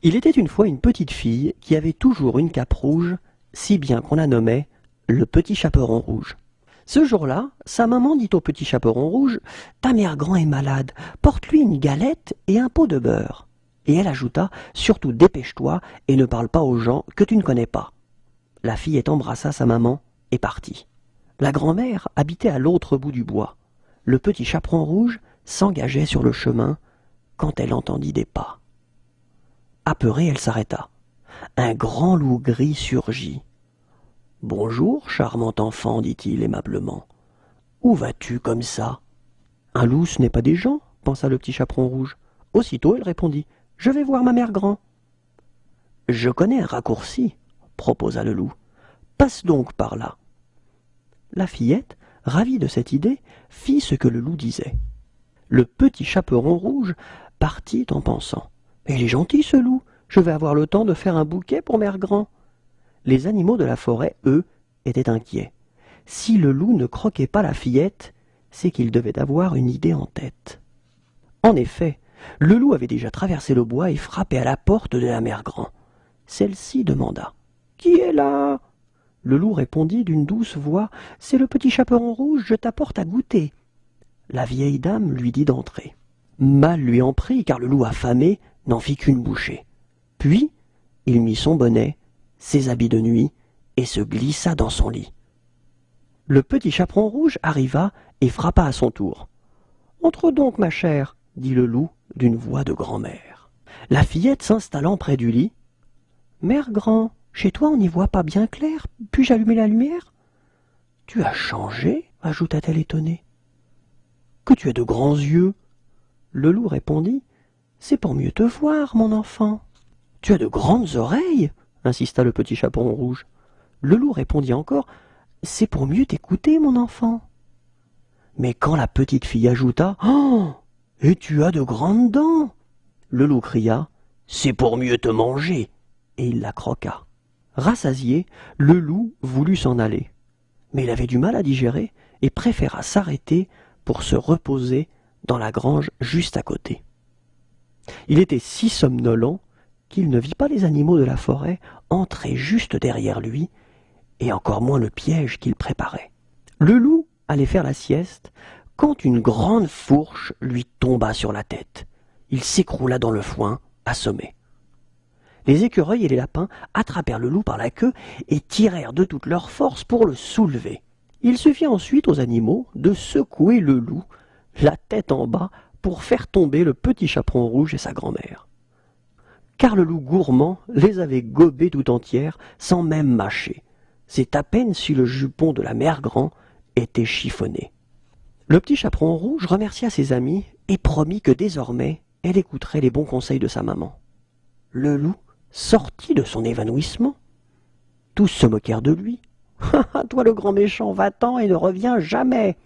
Il était une fois une petite fille qui avait toujours une cape rouge, si bien qu'on la nommait le petit chaperon rouge. Ce jour-là, sa maman dit au petit chaperon rouge: «Ta mère grand est malade, porte-lui une galette et un pot de beurre.» Et elle ajouta: «Surtout dépêche-toi et ne parle pas aux gens que tu ne connais pas.» La fillette embrassa sa maman et partit. La grand-mère habitait à l'autre bout du bois. Le petit chaperon rouge s'engageait sur le chemin quand elle entendit des pas. Apeurée, elle s'arrêta. Un grand loup gris surgit. «Bonjour, charmant enfant», dit-il aimablement. «Où vas-tu comme ça?» «Un loup, ce n'est pas des gens», pensa le petit chaperon rouge. Aussitôt, elle répondit: «Je vais voir ma mère grand.» «Je connais un raccourci», proposa le loup. «Passe donc par là.» La fillette, ravie de cette idée, fit ce que le loup disait. Le petit chaperon rouge partit en pensant: «Il est gentil ce loup, je vais avoir le temps de faire un bouquet pour mère grand.» Les animaux de la forêt, eux, étaient inquiets. Si le loup ne croquait pas la fillette, c'est qu'il devait avoir une idée en tête. En effet, le loup avait déjà traversé le bois et frappé à la porte de la mère grand. Celle-ci demanda: «Qui est là?» Le loup répondit d'une douce voix: «C'est le petit chaperon rouge, je t'apporte à goûter.» La vieille dame lui dit d'entrer. Mal lui en prit, car le loup affamé n'en fit qu'une bouchée. Puis il mit son bonnet, ses habits de nuit, et se glissa dans son lit. Le petit chaperon rouge arriva et frappa à son tour. «Entre donc, ma chère», dit le loup d'une voix de grand-mère. La fillette s'installant près du lit: «Mère grand, chez toi on n'y voit pas bien clair, puis-je allumer la lumière?» «Tu as changé», ajouta-t-elle étonnée. «Que tu as de grands yeux.» Le loup répondit: «C'est pour mieux te voir, mon enfant.» «Tu as de grandes oreilles», insista le petit chaperon rouge. Le loup répondit encore: «C'est pour mieux t'écouter, mon enfant.» Mais quand la petite fille ajouta: «Oh, et tu as de grandes dents», le loup cria: «C'est pour mieux te manger.» et il la croqua. Rassasié, le loup voulut s'en aller. Mais il avait du mal à digérer et préféra s'arrêter pour se reposer dans la grange juste à côté. Il était si somnolent qu'il ne vit pas les animaux de la forêt entrer juste derrière lui, et encore moins le piège qu'il préparait. Le loup allait faire la sieste quand une grande fourche lui tomba sur la tête. Il s'écroula dans le foin, assommé. Les écureuils et les lapins attrapèrent le loup par la queue et tirèrent de toute leur force pour le soulever. Il suffit ensuite aux animaux de secouer le loup, la tête en bas, pour faire tomber le petit chaperon rouge et sa grand-mère. Car le loup gourmand les avait gobées tout entières, sans même mâcher. C'est à peine si le jupon de la mère grand était chiffonné. Le petit chaperon rouge remercia ses amis et promit que désormais elle écouterait les bons conseils de sa maman. Le loup sortit de son évanouissement. Tous se moquèrent de lui. «Ah, toi le grand méchant, va-t'en et ne reviens jamais!»